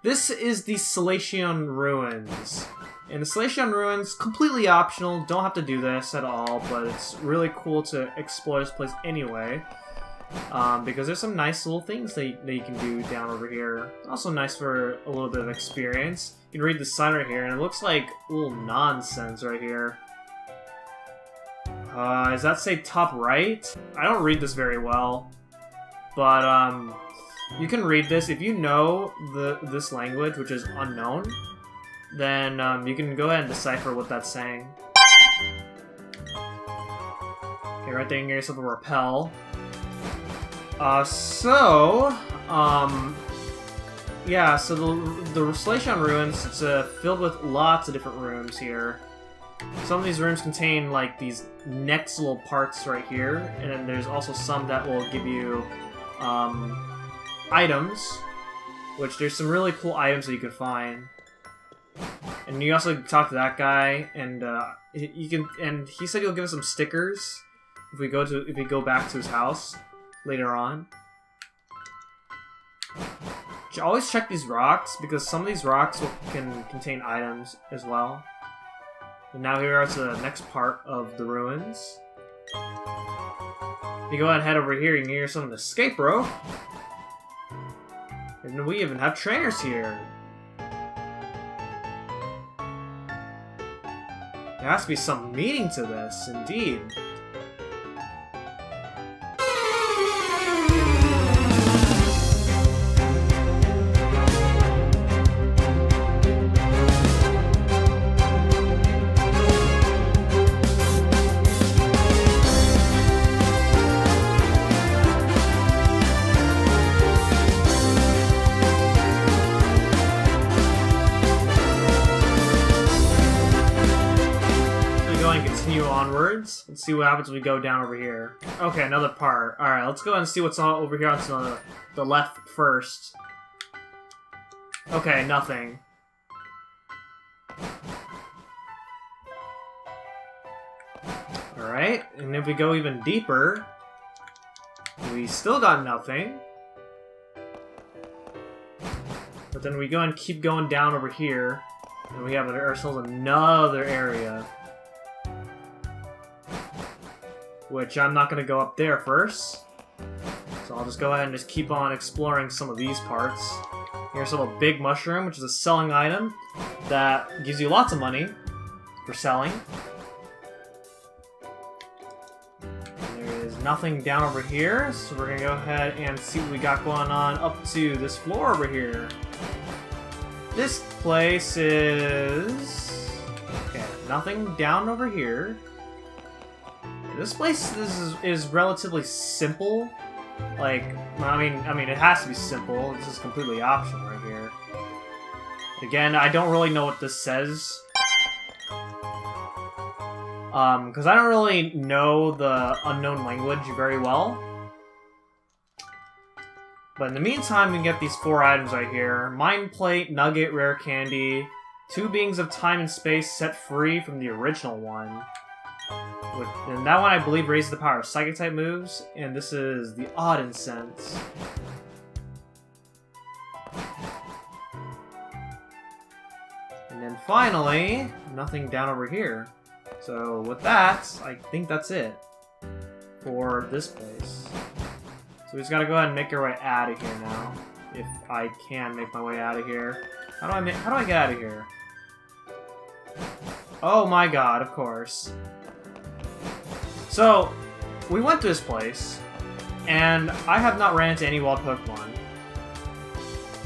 This is the Solaceon Ruins. And the Solaceon Ruins, completely optional, don't have to do this at all, but it's really cool to explore this place anyway. Because there's some nice little things that you can do down over here. Also nice for a little bit of experience. You can read the sign right here, and it looks like a little nonsense right here. Does that say top right? I don't read this very well. But, you can read this. If you know this language, which is unknown, then you can go ahead and decipher what that's saying. Okay, right there you can get yourself a rappel. Yeah, so the Solaceon Ruins, it's filled with lots of different rooms here. Some of these rooms contain, like, these next little parts right here, and then there's also some that will give you, items, which there's some really cool items that you can find. And you also talk to that guy, and he said he'll give us some stickers if we go back to his house later on. Always check these rocks, because some of these rocks can contain items as well. And now here are to the next part of the ruins. If you go ahead and head over here, you can hear some escape rope. And we even have trainers here. There has to be some meaning to this, indeed. Onwards. Let's see what happens when we go down over here. Okay, another part. Alright, let's go ahead and see what's all over here on the left first. Okay, nothing. Alright, and if we go even deeper, we still got nothing. But then we go and keep going down over here, and we have ourselves another area. Which I'm not going to go up there first. So I'll just go ahead and just keep on exploring some of these parts. Here's a big mushroom, which is a selling item that gives you lots of money for selling. And there is nothing down over here, so we're going to go ahead and see what we got going on up to this floor over here. This place is... okay, nothing down over here. This place is relatively simple. Like, I mean, it has to be simple. This is completely optional right here. Again, I don't really know what this says. Because I don't really know the unknown language very well. But in the meantime, we can get these 4 items right here. Mind Plate, Nugget, Rare Candy, 2 beings of time and space set free from the original one. And that one, I believe, raises the power of Psychic-type moves, and this is the Odd Incense. And then finally, nothing down over here. So with that, I think that's it for this place. So we just gotta go ahead and make our way out of here now, if I can make my way out of here. How do I get out of here? Oh my god, of course. So, we went to this place, and I have not ran into any wild Pokemon.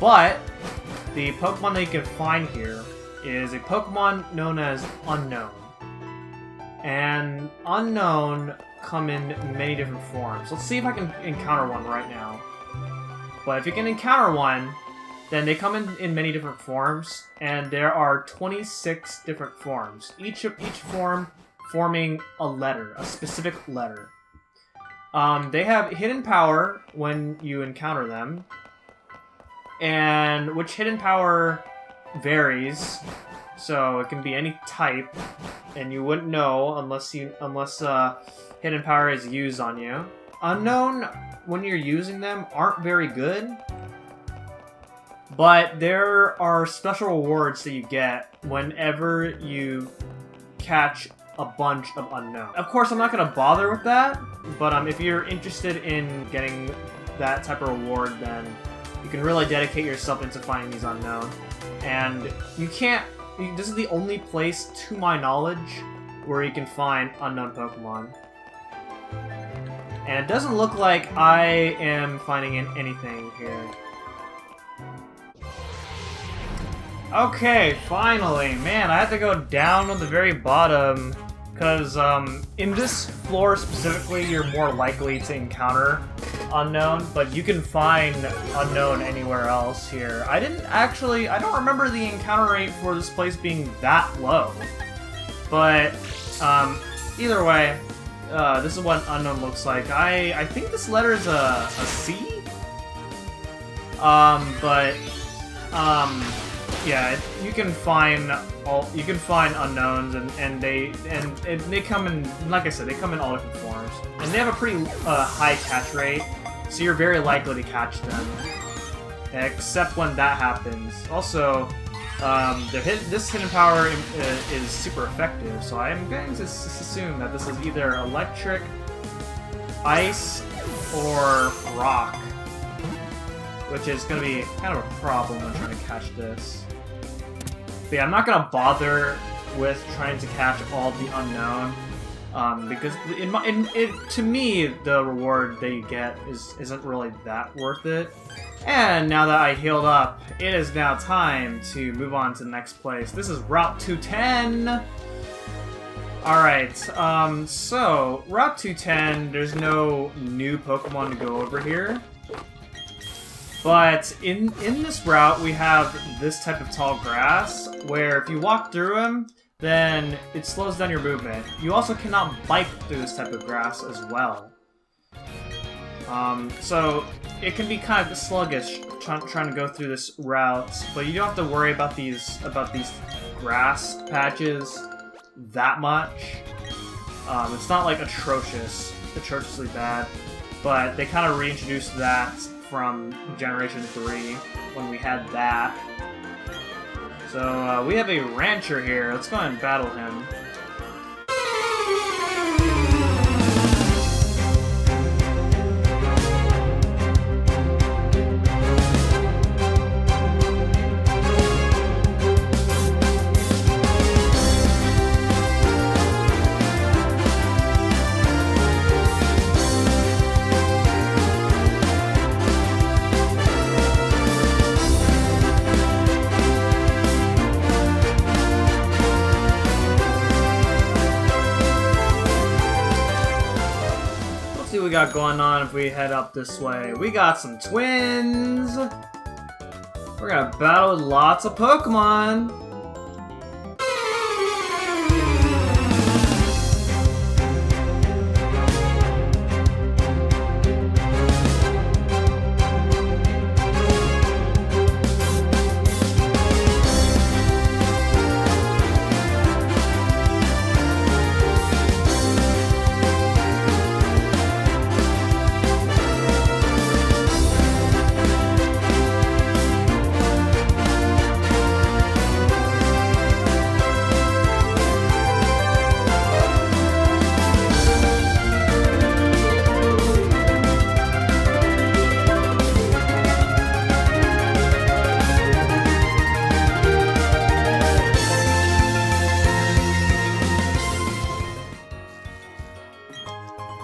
But, the Pokemon that you can find here is a Pokemon known as Unown. And Unown come in many different forms. Let's see if I can encounter one right now. But if you can encounter one, then they come in many different forms, and there are 26 different forms. Each form forming a letter, a specific letter. They have hidden power when you encounter them, and which hidden power varies. So it can be any type, and you wouldn't know unless hidden power is used on you. Unown, when you're using them, aren't very good, But there are special rewards that you get whenever you catch a bunch of Unown. Of course, I'm not going to bother with that, but if you're interested in getting that type of reward, then you can really dedicate yourself into finding these Unown. And you can't... This is the only place, to my knowledge, where you can find unknown Pokemon. And it doesn't look like I am finding anything here. Okay, finally! Man, I had to go down on the very bottom, because in this floor specifically, you're more likely to encounter Unown, but you can find Unown anywhere else here. I don't remember the encounter rate for this place being that low. But, either way, this is what Unown looks like. I think this letter is a C? Yeah, you can find Unowns, and they come in, like I said, they come in all different forms, and they have a pretty high catch rate, so you're very likely to catch them, except when that happens. Also, this hidden power is super effective, so I am going to assume that this is either electric, ice, or rock, which is going to be kind of a problem when trying to catch this. But yeah, I'm not gonna bother with trying to catch all the Unown, because to me, the reward that you get isn't really that worth it. And now that I healed up, it is now time to move on to the next place. This is Route 210. Alright, so Route 210, there's no new Pokemon to go over here. But in this route, we have this type of tall grass, where if you walk through them, then it slows down your movement. You also cannot bike through this type of grass as well. So it can be kind of sluggish trying to go through this route, but you don't have to worry about these grass patches that much. It's not like atrociously bad, but they kind of reintroduced that from Generation VIII, when we had that. So, we have a rancher here. Let's go ahead and battle him. We got going on if we head up this way. We got some twins. We're gonna battle lots of Pokemon.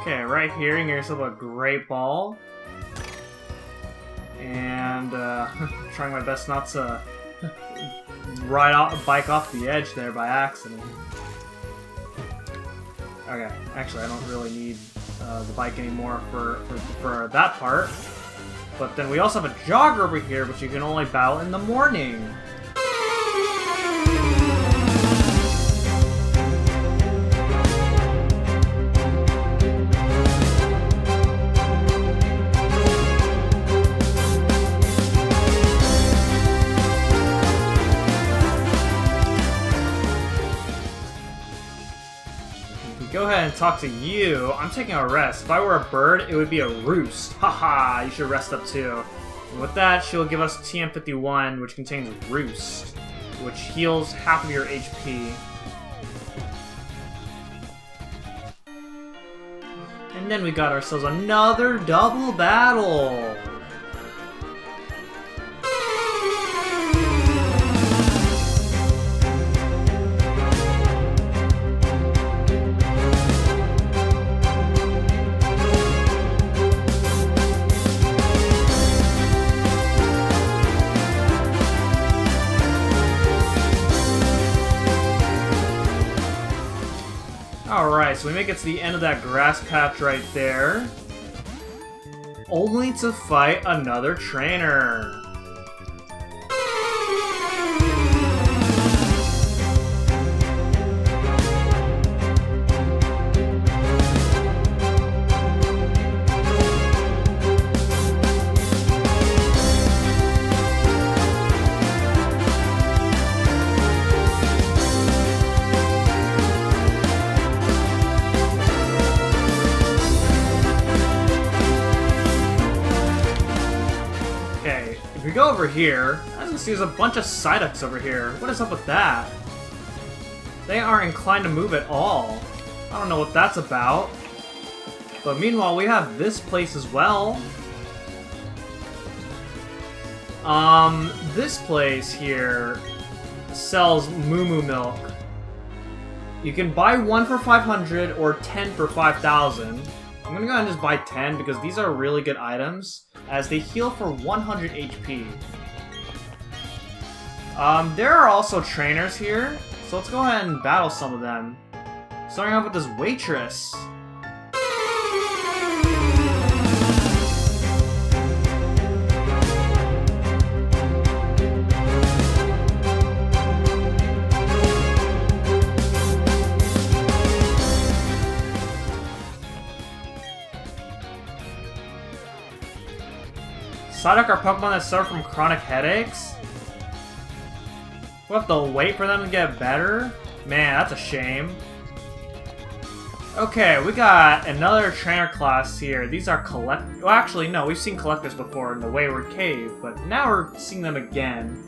Okay, right here, you get yourself a great ball. And, trying my best not to bike off the edge there by accident. Okay, actually I don't really need the bike anymore for that part. But then we also have a jogger over here, which you can only battle in the morning. Go ahead ahead and talk to you. I'm taking a rest. If I were a bird, it would be a roost. Haha, you should rest up too. And with that, she'll give us TM51, which contains Roost, which heals half of your HP. And then we got ourselves another double battle! Alright, so we make it to the end of that grass patch right there. Only to fight another trainer. If we go over here, I can see there's a bunch of Psyducks over here. What is up with that? They aren't inclined to move at all. I don't know what that's about. But meanwhile, we have this place as well. This place here sells Moo Moo Milk. You can buy 1 for 500 or 10 for 5,000. I'm gonna go ahead and just buy 10 because these are really good items, as they heal for 100 HP. There are also trainers here, so let's go ahead and battle some of them. Starting off with this waitress. Psyduck are Pokemon that suffer from chronic headaches? We'll have to wait for them to get better? Man, that's a shame. Okay, we got another trainer class here. These are well, actually, no, we've seen collectors before in the Wayward Cave, but now we're seeing them again.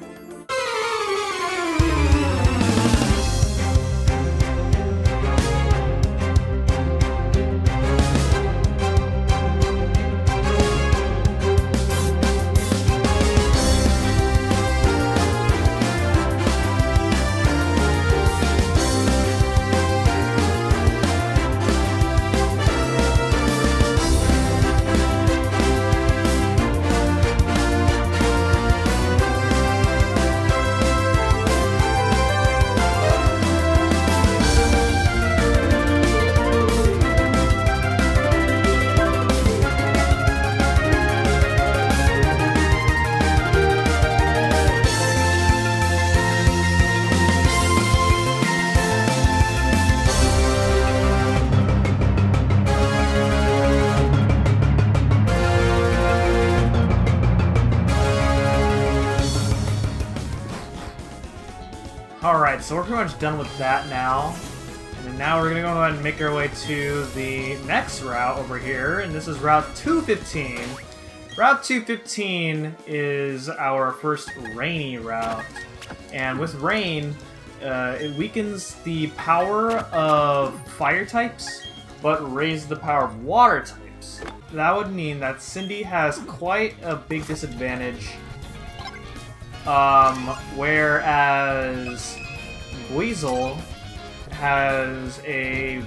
Alright, so we're pretty much done with that now. And then now we're gonna go ahead and make our way to the next route over here, and this is Route 215. Route 215 is our first rainy route. And with rain, it weakens the power of fire types, but raises the power of water types. That would mean that Cindy has quite a big disadvantage. Whereas Weasel has a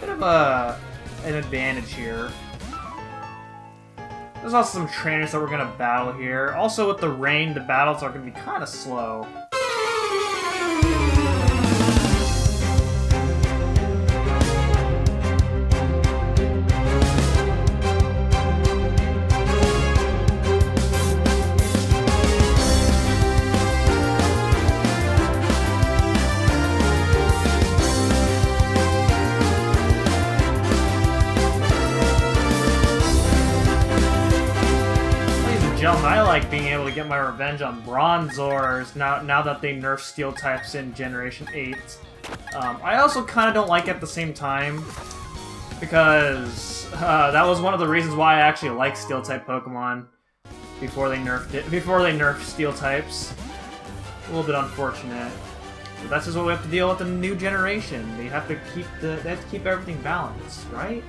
bit of an advantage here. There's also some trainers that we're gonna battle here. Also with the rain, the battles are gonna be kind of slow. I like being able to get my revenge on Bronzors now that they nerfed Steel types in Generation VIII. I also kind of don't like at the same time because that was one of the reasons why I actually like Steel-type Pokemon before they nerfed Steel types. A little bit unfortunate. But that's just what we have to deal with in the new generation. They have to keep everything balanced, right?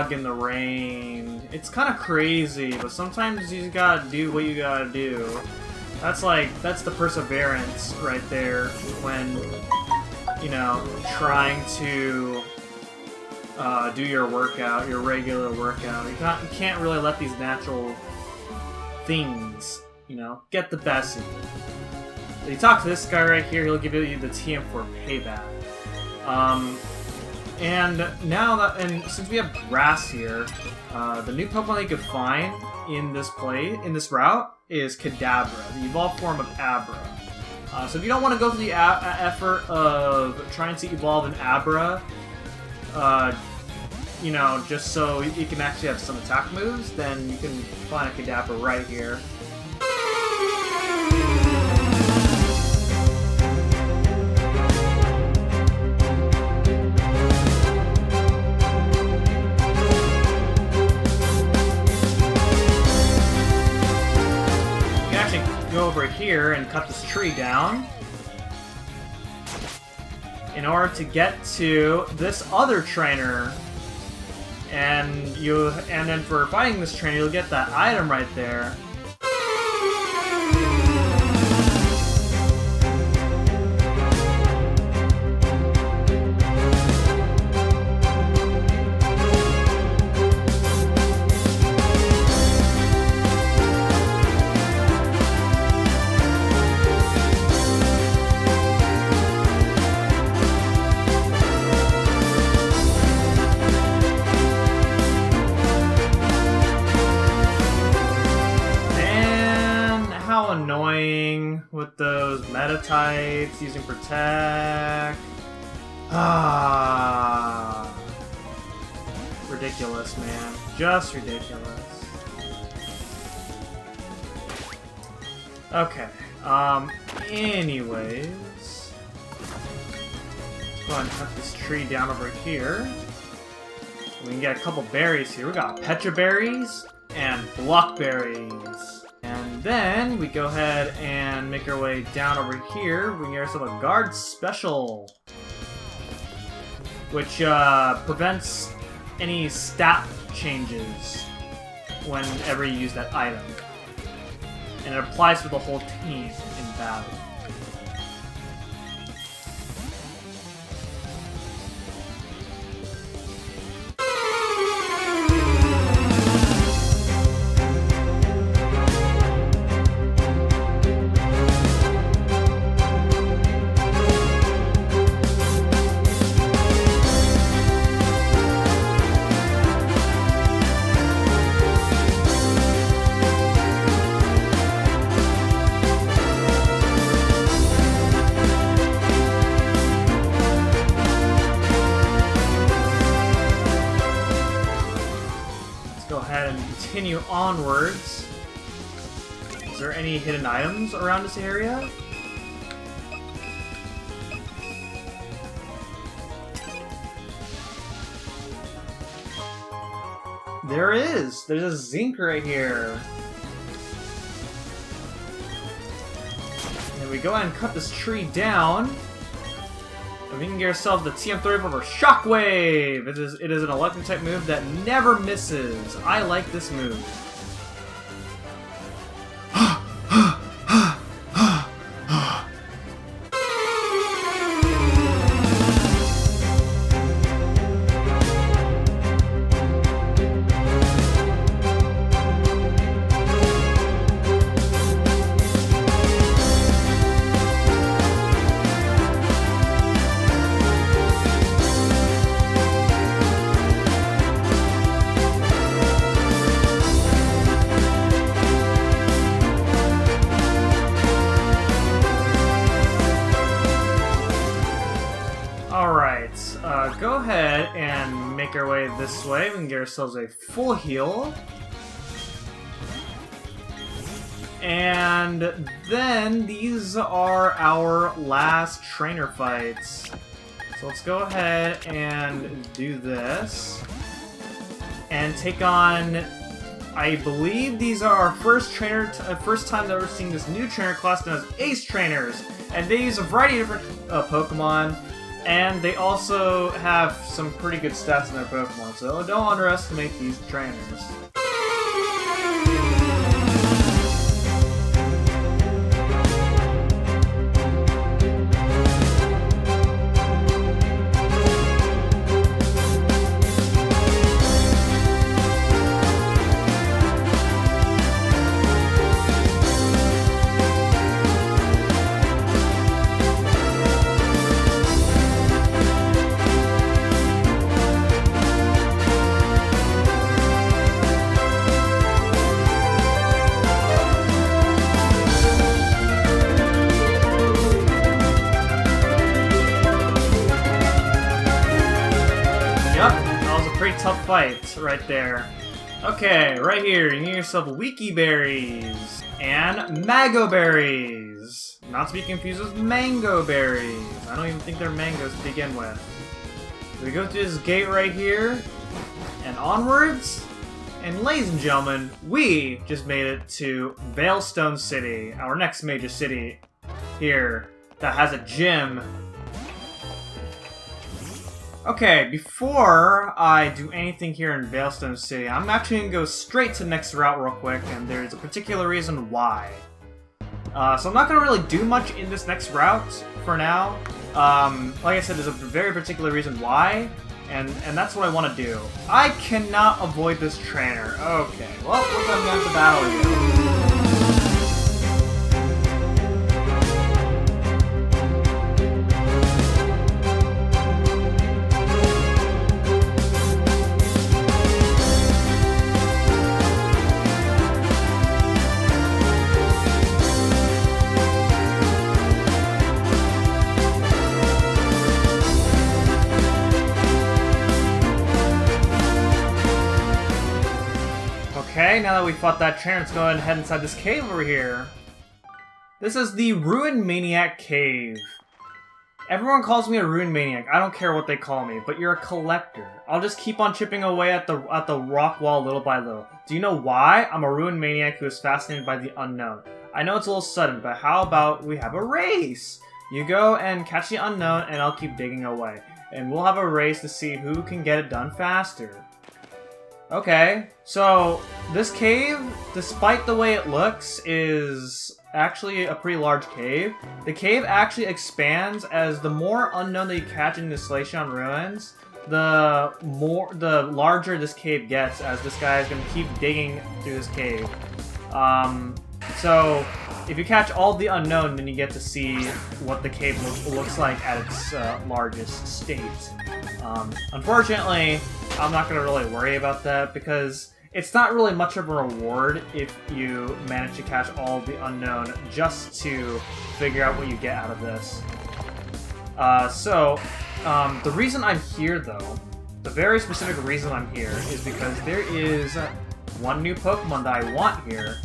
In the rain. It's kind of crazy, but sometimes you gotta do what you gotta do. That's the perseverance right there when, you know, trying to do your workout, your regular workout. You can't really let these natural things, you know, get the best of you. You talk to this guy right here, he'll give you the TM for payback. And since we have grass here, the new Pokemon that you can find in this route is Kadabra, the evolved form of Abra. So if you don't want to go through the effort of trying to evolve an Abra, you know, just so you can actually have some attack moves, then you can find a Kadabra right here. Go over here and cut this tree down in order to get to this other trainer, and then for fighting this trainer you'll get that item right there. Annoying with those meta types using Protect. Ridiculous, man. Just ridiculous. Okay. Anyways. Let's go ahead and cut this tree down over here. We can get a couple berries here. We got Petra berries and Blockberries. And then we go ahead and make our way down over here. We can get ourselves a Guard Special, which prevents any stat changes whenever you use that item. And it applies to the whole team in battle. Continue onwards. Is there any hidden items around this area? There is! There's a Zinc right here. And we go ahead and cut this tree down. And we can get ourselves the TM34 for Shockwave! It is an electric-type move that never misses. I like this move. make our way this way. We can get ourselves a full heal. And then these are our last trainer fights. So let's go ahead and do this. And take on... I believe these are our first time ever seeing this new trainer class known as Ace Trainers. And they use a variety of different Pokemon. And they also have some pretty good stats in their Pokemon. So don't underestimate these trainers. Tough fight right there. Okay, right here, you get yourself Wiki Berries and Mago Berries. Not to be confused with Mango Berries. I don't even think they're mangoes to begin with. We go through this gate right here and onwards. And ladies and gentlemen, we just made it to Veilstone City, our next major city here that has a gym. Okay, before I do anything here in Veilstone City, I'm actually going to go straight to the next route real quick, and there's a particular reason why. So I'm not going to really do much in this next route for now. Like I said, there's a very particular reason why, and that's what I want to do. I cannot avoid this trainer. Okay, well, we're going to have to battle again. Okay, now that we fought that trainer, let's go ahead and head inside this cave over here. This is the Ruin Maniac Cave. Everyone calls me a Ruin Maniac. I don't care what they call me, but you're a collector. I'll just keep on chipping away at the rock wall little by little. Do you know why? I'm a Ruin Maniac who is fascinated by the unknown. I know it's a little sudden, but how about we have a race? You go and catch the unknown, and I'll keep digging away. And we'll have a race to see who can get it done faster. Okay, so this cave, despite the way it looks, is actually a pretty large cave. The cave actually expands as the more unknown that you catch in the Solaceon Ruins, the larger this cave gets, as this guy is going to keep digging through this cave. So if you catch all the unknown, then you get to see what the cave looks like at its largest state. Unfortunately, I'm not going to really worry about that because it's not really much of a reward if you manage to catch all the unknown just to figure out what you get out of this. The reason I'm here, though, the very specific reason I'm here is because there is one new Pokemon that I want here.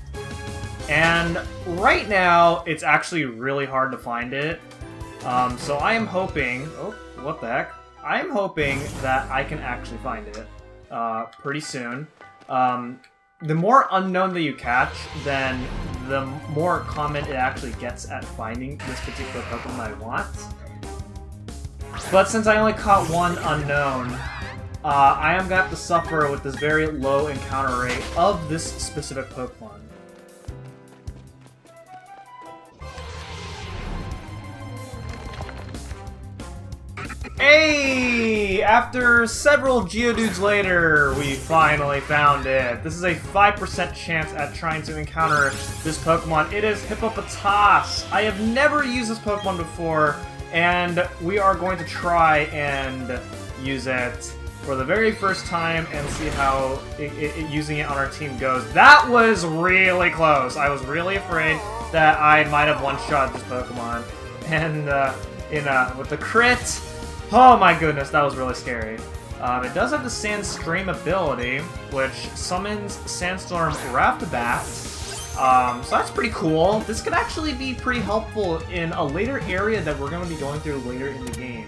And right now, it's actually really hard to find it. So I am hoping... Oh, what the heck? I am hoping that I can actually find it pretty soon. The more unknown that you catch, then the more common it actually gets at finding this particular Pokemon I want. But since I only caught one unknown, I am going to have to suffer with this very low encounter rate of this specific Pokemon. Hey! After several Geodudes later, we finally found it. This is a 5% chance at trying to encounter this Pokemon. It is Hippopotas. I have never used this Pokemon before, and we are going to try and use it for the very first time and see how using it on our team goes. That was really close. I was really afraid that I might have one-shot this Pokemon. And with the crit... Oh my goodness, that was really scary. It does have the Sandstream ability, which summons Sandstorm right off the bat. So that's pretty cool. This could actually be pretty helpful in a later area that we're going to be going through later in the game.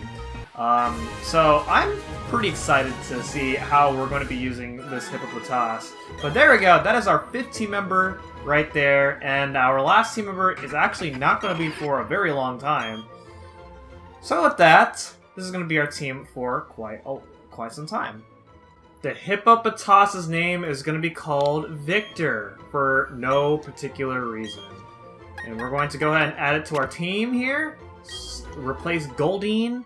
So I'm pretty excited to see how we're going to be using this Hippopotas. But there we go, that is our 5th team member right there, and our last team member is actually not going to be for a very long time. So with that, this is going to be our team for quite some time. The Hippopotas's name is going to be called Victor for no particular reason. And we're going to go ahead and add it to our team here, replace Goldeen,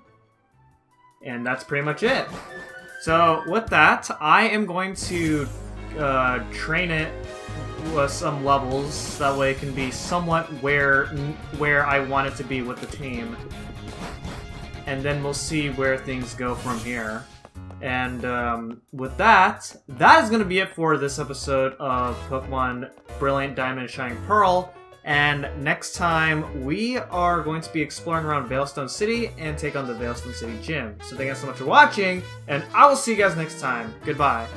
and that's pretty much it. So with that, I am going to train it with some levels, that way it can be somewhat where I want it to be with the team. And then we'll see where things go from here. And with that is going to be it for this episode of Pokemon Brilliant Diamond and Shining Pearl. And next time, we are going to be exploring around Veilstone City and take on the Veilstone City Gym. So thank you guys so much for watching, and I will see you guys next time. Goodbye.